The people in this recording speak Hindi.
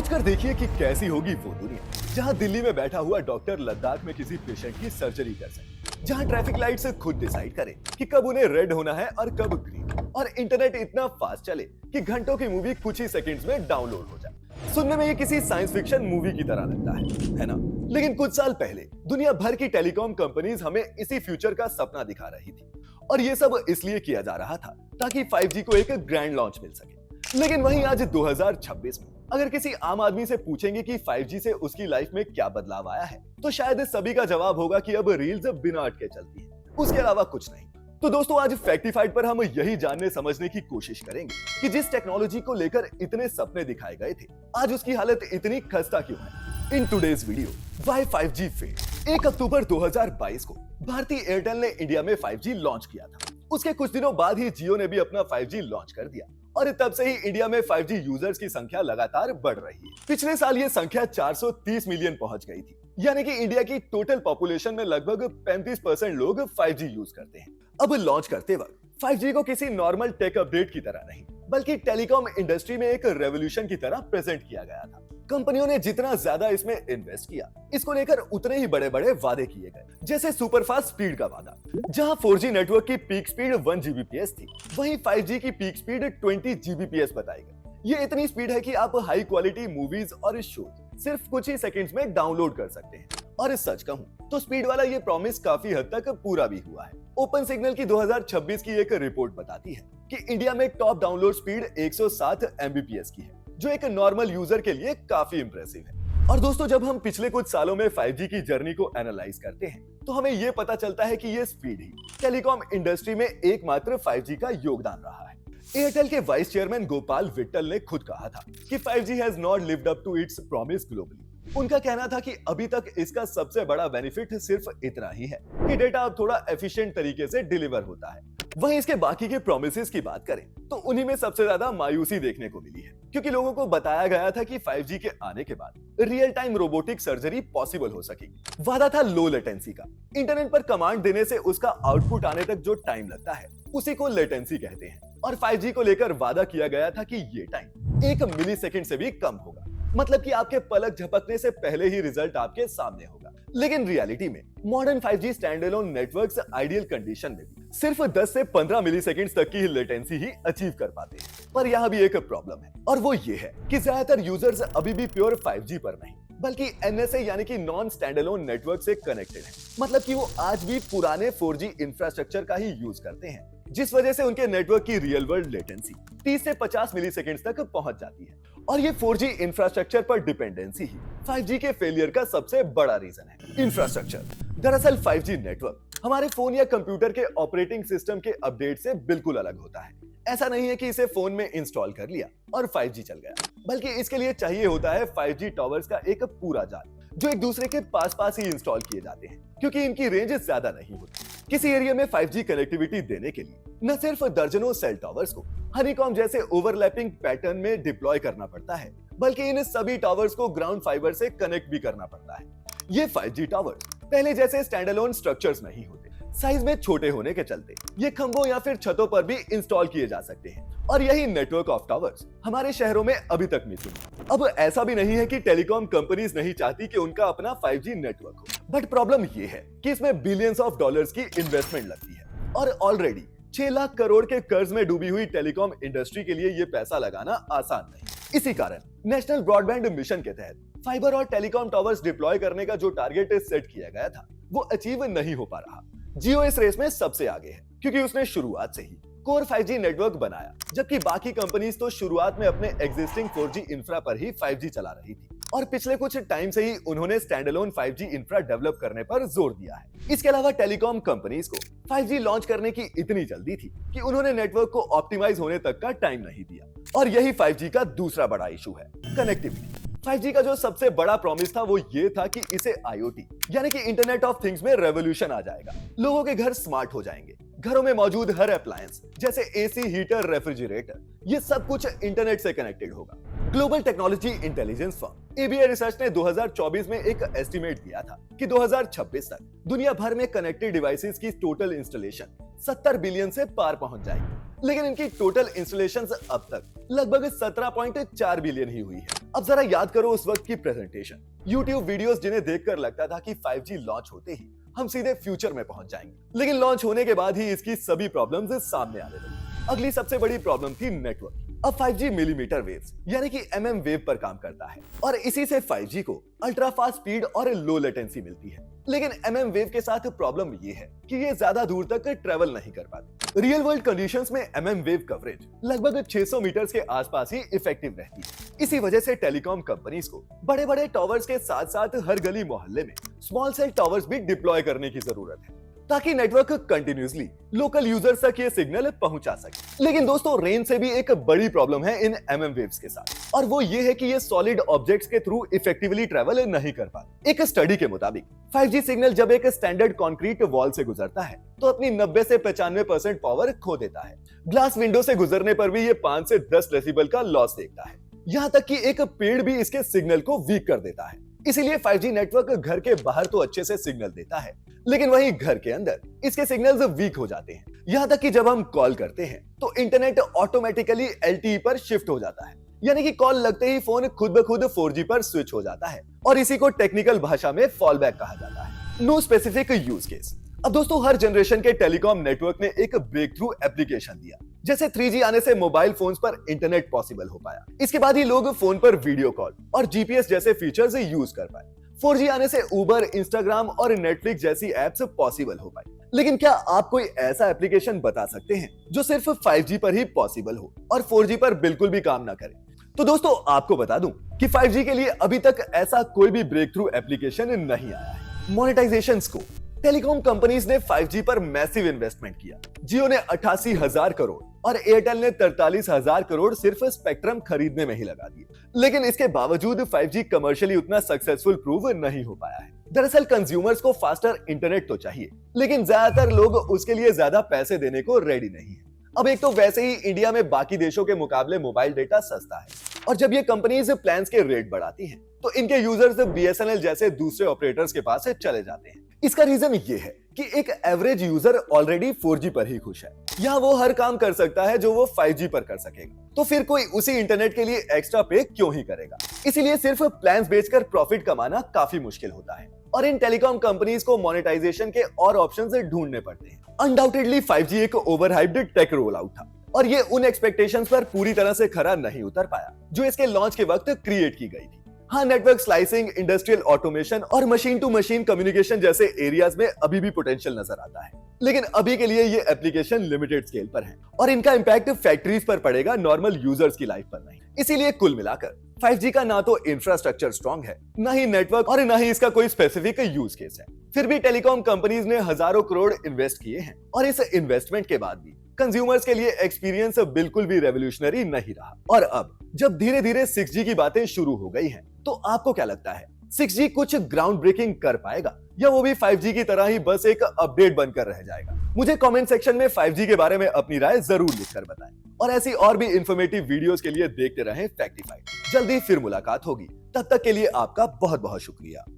सोचकर देखिए कि कैसी होगी वो दुनिया जहां दिल्ली में बैठा हुआ डॉक्टर लद्दाख में किसी पेशेंट की सर्जरी कर सके, जहां ट्रैफिक लाइट से खुद डिसाइड करे कि कब उन्हें रेड होना है और कब ग्रीन, और इंटरनेट इतना फास्ट चले कि घंटों की मूवी कुछ ही सेकंड्स में डाउनलोड हो जाए। सुनने में ये किसी साइंस फिक्शन मूवी की तरह लगता है ना? लेकिन कुछ साल पहले दुनिया भर की टेलीकॉम कंपनीज हमें इसी फ्यूचर का सपना दिखा रही थी, और ये सब इसलिए किया जा रहा था ताकि 5G को एक ग्रैंड लॉन्च मिल सके। लेकिन वहीं आज 2026 में अगर किसी आम आदमी से पूछेंगे कि 5G से उसकी लाइफ में क्या बदलाव आया है, तो शायद सभी का जवाब होगा कि अब रील्स बिना अटके चलती है, उसके अलावा कुछ नहीं। तो दोस्तों, आज फैक्टिफाइड पर हम यही जानने समझने की कोशिश करेंगे कि जिस टेक्नोलॉजी को लेकर इतने सपने दिखाए गए थे, आज उसकी हालत इतनी खस्ता क्यों है। In today's video, why 5G failed. 1 अक्टूबर 2022 को भारतीय एयरटेल ने इंडिया में 5G लॉन्च किया था। उसके कुछ दिनों बाद ही जियो ने भी अपना 5G लॉन्च कर दिया, और तब से ही इंडिया में 5G यूजर्स की संख्या लगातार बढ़ रही है। पिछले साल ये संख्या 430 मिलियन पहुंच गई थी, यानी कि इंडिया की टोटल पॉपुलेशन में लगभग 35% लोग 5G यूज करते हैं। अब लॉन्च करते वक्त 5G को किसी नॉर्मल टेक अपडेट की तरह नहीं, बल्कि टेलीकॉम इंडस्ट्री में एक रेवोल्यूशन की तरह प्रेजेंट किया गया था। कंपनियों ने जितना ज्यादा इसमें इन्वेस्ट किया, इसको लेकर उतने ही बड़े बड़े वादे किए गए, जैसे सुपरफास्ट स्पीड का वादा। जहां 4G नेटवर्क की पीक स्पीड 1 Gbps थी, वहीं 5G की पीक स्पीड 20 Gbps बताई गई। ये इतनी स्पीड है कि आप हाई क्वालिटी मूवीज और शोज सिर्फ कुछ ही सेकंड्स में डाउनलोड कर सकते हैं। और सच कहूं तो स्पीड वाला ये प्रॉमिस काफी हद तक पूरा भी हुआ है। ओपन सिग्नल की 2026 की एक रिपोर्ट बताती है कि इंडिया में टॉप डाउनलोड स्पीड 107 Mbps की है, जो एक नॉर्मल यूजर के लिए काफी इंप्रेसिव है। और दोस्तों, जब हम पिछले कुछ सालों में 5G की जर्नी को एनालाइज करते हैं, तो हमें यह पता चलता है कि ये स्पीड ही टेलीकॉम इंडस्ट्री में एकमात्र 5G का योगदान रहा है। एयरटेल के वाइस चेयरमैन गोपाल विट्टल ने खुद कहा था कि 5G has not lived up to its promise globally. उनका कहना था कि अभी तक इसका सबसे बड़ा बेनिफिट सिर्फ इतना ही है कि डेटा अब थोड़ा एफिशिएंट तरीके से डिलीवर होता है। वहीं इसके बाकी के प्रोमिसेस की बात करें तो उन्हीं में सबसे ज्यादा मायूसी देखने को मिली है, क्योंकि लोगों को बताया गया था कि 5G के आने के बाद real time robotic surgery possible हो सकेगी। वादा था लो लेटेंसी का, इंटरनेट पर कमांड देने से उसका आउटपुट आने तक जो टाइम लगता है उसी को लेटेंसी कहते हैं। और 5G को लेकर वादा किया गया था कि ये टाइम 1 मिलीसेकंड से भी कम होगा, मतलब कि आपके पलक झपकने से पहले ही रिजल्ट आपके सामने होगा। लेकिन रियलिटी में modern 5G standalone networks ideal condition में भी सिर्फ 10 से 15 मिलीसेकंड्स तक की लेटेंसी ही अचीव कर पाते हैं। पर यहाँ भी एक प्रॉब्लम है, और वो ये है कि ज्यादातर यूजर्स अभी भी प्योर 5G पर नहीं, बल्कि NSA यानी कि नॉन स्टैंडअलोन नेटवर्क से कनेक्टेड है। मतलब कि वो आज भी पुराने 4G इंफ्रास्ट्रक्चर का ही यूज करते हैं, जिस वजह से उनके नेटवर्क की रियल वर्ल्ड लेटेंसी 30 से 50 मिलीसेकंड्स तक पहुंच जाती है। और ये 4G इंफ्रास्ट्रक्चर पर डिपेंडेंसी ही 5G के फेलियर का सबसे बड़ा रीजन है। इंफ्रास्ट्रक्चर दरअसल 5G नेटवर्क हमारे फोन या कंप्यूटर के ऑपरेटिंग सिस्टम के अपडेट से बिल्कुल अलग होता है। ऐसा नहीं है कि इसे फोन में इंस्टॉल कर लिया और 5G चल गया, बल्कि इसके लिए चाहिए होता है 5G टावर्स का एक पूरा जाल, जो एक दूसरे के पास पास ही इंस्टॉल किए जाते हैं, क्योंकि इनकी रेंज ज्यादा नहीं होती। किसी एरिया में 5G कनेक्टिविटी देने के लिए न सिर्फ दर्जनों सेल टावर्स को हनीकॉम जैसे ओवरलैपिंग पैटर्न में डिप्लॉय करना पड़ता है, बल्कि इन सभी टावर्स को ग्राउंड फाइबर से कनेक्ट भी करना पड़ता है। ये 5G टावर पहले जैसे स्टैंडअलोन स्ट्रक्चर्स नहीं होते, साइज में छोटे होने के चलते ये खंभों या फिर छतों पर भी इंस्टॉल किए जा सकते हैं। और यही नेटवर्क ऑफ टावर्स हमारे शहरों में अभी तक मिसिंग है। अब ऐसा भी नहीं है कि टेलीकॉम कंपनीज नहीं चाहती कि उनका अपना 5G नेटवर्क हो, बट प्रॉब्लम ये है कि इसमें बिलियंस ऑफ डॉलर्स की इन्वेस्टमेंट लगती है, और ऑलरेडी 6 लाख करोड़ के कर्ज में डूबी हुई टेलीकॉम इंडस्ट्री के लिए ये पैसा लगाना आसान नहीं। इसी कारण नेशनल ब्रॉडबैंड मिशन के तहत फाइबर और टेलीकॉम टावर्स डिप्लॉय करने का जो टारगेट सेट किया गया था, वो अचीव नहीं हो पा रहा। जियो इस रेस में सबसे आगे है, क्योंकि उसने शुरुआत से ही कोर 5G नेटवर्क बनाया, जबकि बाकी कंपनीज तो शुरुआत में अपने एग्जिस्टिंग 4G इंफ्रा पर ही 5G चला रही थी। और पिछले कुछ टाइम से ही उन्होंने स्टैंडअलोन 5G इंफ्रा डेवलप करने पर जोर दिया है। इसके अलावा टेलीकॉम कंपनीज को 5G लॉन्च करने की इतनी जल्दी थी कि उन्होंने नेटवर्क को ऑप्टिमाइज होने तक का टाइम नहीं दिया। और यही 5G का दूसरा बड़ा इशू है, कनेक्टिविटी। 5G का जो सबसे बड़ा प्रॉमिस था वो ये था कि इसे IoT यानी कि इंटरनेट ऑफ थिंग्स में रेवोल्यूशन आ जाएगा। लोगों के घर स्मार्ट हो जाएंगे, घरों में मौजूद हर अप्लायंस जैसे AC, हीटर, रेफ्रिजरेटर, ये सब कुछ इंटरनेट से कनेक्टेड होगा। Global technology intelligence firm ABI research ने 2024 में एक एस्टीमेट दिया था कि 2026 तक दुनिया भर में कनेक्टेड डिवाइसेस की टोटल इंस्टॉलेशन 70 बिलियन से पार पहुंच जाएगी। लेकिन इनकी टोटल इंस्टॉलेशंस अब तक लगभग 17.4 बिलियन ही हुई है। अब जरा याद करो उस वक्त की प्रेजेंटेशन, यूट्यूब वीडियोस जिन्हें देखकर लगता था कि 5G लॉन्च होते ही हम सीधे फ्यूचर में पहुंच जाएंगे। लेकिन लॉन्च होने के बाद ही इसकी सभी प्रॉब्लम्स सामने आने लगी। अगली सबसे बड़ी प्रॉब्लम थी नेटवर्क। अब 5G मिलीमीटर वेव्स यानी कि MM वेव पर काम करता है और इसी से 5G को अल्ट्रा फास्ट स्पीड और लो लेटेंसी मिलती है। लेकिन MM वेव के साथ प्रॉब्लम ये है कि ये ज्यादा दूर तक ट्रेवल नहीं कर पाती। रियल वर्ल्ड कंडीशंस में MM वेव कवरेज लगभग 600 मीटर्स के आसपास ही इफेक्टिव रहती है। इसी वजह से टेलीकॉम कंपनीज को बड़े बड़े टावर्स के साथ साथ हर गली मोहल्ले में स्मॉल सेल टावर्स भी डिप्लॉय करने की जरूरत है ताकि नेटवर्क कंटिन्यूअसली लोकल यूजर्स तक ये सिग्नल पहुंचा सके। लेकिन दोस्तों, रेंज से भी एक बड़ी प्रॉब्लम है इन MM वेव्स के साथ और वो ये है कि ये सॉलिड ऑब्जेक्ट्स के थ्रू इफेक्टिवली ट्रैवल नहीं कर पाते। एक स्टडी के मुताबिक 5G सिग्नल जब एक स्टैंडर्ड कंक्रीट वॉल से गुजरता है तो अपनी 90 से 95% पावर खो देता है। ग्लास विंडो से गुजरने पर भी ये 5 से 10 डेसिबल का लॉस देखता है। यहाँ तक कि एक पेड़ भी इसके सिग्नल को वीक कर देता है। इसीलिए 5G नेटवर्क घर के बाहर तो अच्छे से सिग्नल देता है, लेकिन वहीं घर के अंदर इसके सिग्नल्स वीक हो जाते हैं। यहाँ तक कि जब हम कॉल करते हैं तो इंटरनेट ऑटोमेटिकली LTE पर शिफ्ट हो जाता है, यानी कि कॉल लगते ही फोन खुद ब खुद 4G पर स्विच हो जाता है और इसी को टेक्निकल भाषा में फॉल बैक कहा जाता है। No specific use case. अब दोस्तों, हर जनरेशन के टेलीकॉम नेटवर्क ने एक ब्रेक थ्रू एप्लीकेशन दिया। जैसे 3G आने से मोबाइल फोन्स पर इंटरनेट पॉसिबल हो पाया। इसके बाद ही लोग फोन पर वीडियो कॉल और GPS जैसे फीचर्स यूज कर पाए। 4G आने से उबर, इंस्टाग्राम और नेटफ्लिक्स जैसी एप्स पॉसिबल हो पाई। लेकिन क्या आप कोई ऐसा एप्लीकेशन बता सकते हैं जो सिर्फ 5G पर ही पॉसिबल हो और 4G पर बिल्कुल भी काम ना करे? तो दोस्तों, आपको बता दूं कि 5G के लिए अभी तक ऐसा कोई भी ब्रेक थ्रू एप्लीकेशन नहीं आया है। Monetization scope. टेलीकॉम कंपनीज ने 5G पर मैसिव इन्वेस्टमेंट किया। जियो ने 88,000 करोड़ और एयरटेल ने 43,000 करोड़ सिर्फ स्पेक्ट्रम खरीदने में ही लगा दिए। लेकिन इसके बावजूद 5G कमर्शियली उतना सक्सेसफुल प्रूव नहीं हो पाया है। दरअसल कंज्यूमर्स को फास्टर इंटरनेट तो चाहिए, लेकिन ज्यादातर लोग उसके लिए ज्यादा पैसे देने को रेडी नहीं है। अब एक तो वैसे ही इंडिया में बाकी देशों के मुकाबले मोबाइल डेटा सस्ता है और जब ये कंपनीज प्लान्स के रेट बढ़ाती हैं तो इनके यूजर्स BSNL जैसे दूसरे ऑपरेटर्स के पास चले जाते हैं। इसका रीजन ये है कि एक एवरेज यूजर ऑलरेडी 4G पर ही खुश है। यहाँ वो हर काम कर सकता है जो वो 5G पर कर सकेगा, तो फिर कोई उसी इंटरनेट के लिए एक्स्ट्रा पे क्यों ही करेगा। इसीलिए सिर्फ प्लान्स बेचकर प्रॉफिट कमाना काफी मुश्किल होता है और इन टेलीकॉम कंपनीज को मोनेटाइजेशन के और ऑप्शंस ढूंढने पड़ते हैं। अनडाउटेडली 5G एक ओवरहाइप्ड टेक रोल आउट था और ये उन एक्सपेक्टेशंस पर पूरी तरह से खरा नहीं उतर पाया जो इसके लॉन्च के वक्त क्रिएट की गई थी। हाँ, नेटवर्क स्लाइसिंग, इंडस्ट्रियल ऑटोमेशन और मशीन टू मशीन कम्युनिकेशन जैसे एरियाज में अभी भी पोटेंशियल नजर आता है, लेकिन अभी के लिए ये एप्लीकेशन लिमिटेड स्केल पर है और इनका इम्पैक्ट फैक्ट्रीज पर पड़ेगा, नॉर्मल यूजर्स की लाइफ पर नहीं। इसीलिए कुल मिलाकर 5G का ना तो इंफ्रास्ट्रक्चर स्ट्रॉन्ग है, ना ही नेटवर्क और ना ही इसका कोई स्पेसिफिक यूज केस है। फिर भी टेलीकॉम कंपनीज ने हजारों करोड़ इन्वेस्ट किए हैं और इस इन्वेस्टमेंट के बाद भी कंज्यूमर्स के लिए एक्सपीरियंस बिल्कुल भी रेवोल्यूशनरी नहीं रहा। और अब जब धीरे धीरे 6G की बातें शुरू हो गई हैं, तो आपको क्या लगता है 6G कुछ ग्राउंड ब्रेकिंग कर पाएगा या वो भी 5G की तरह ही बस एक अपडेट बनकर रह जाएगा? मुझे कमेंट सेक्शन में 5G के बारे में अपनी राय जरूर लिखकर बताएं और ऐसी और भी इंफॉर्मेटिव वीडियोस के लिए देखते रहें फैक्टिफाइड। जल्दी फिर मुलाकात होगी, तब तक के लिए आपका बहुत बहुत शुक्रिया।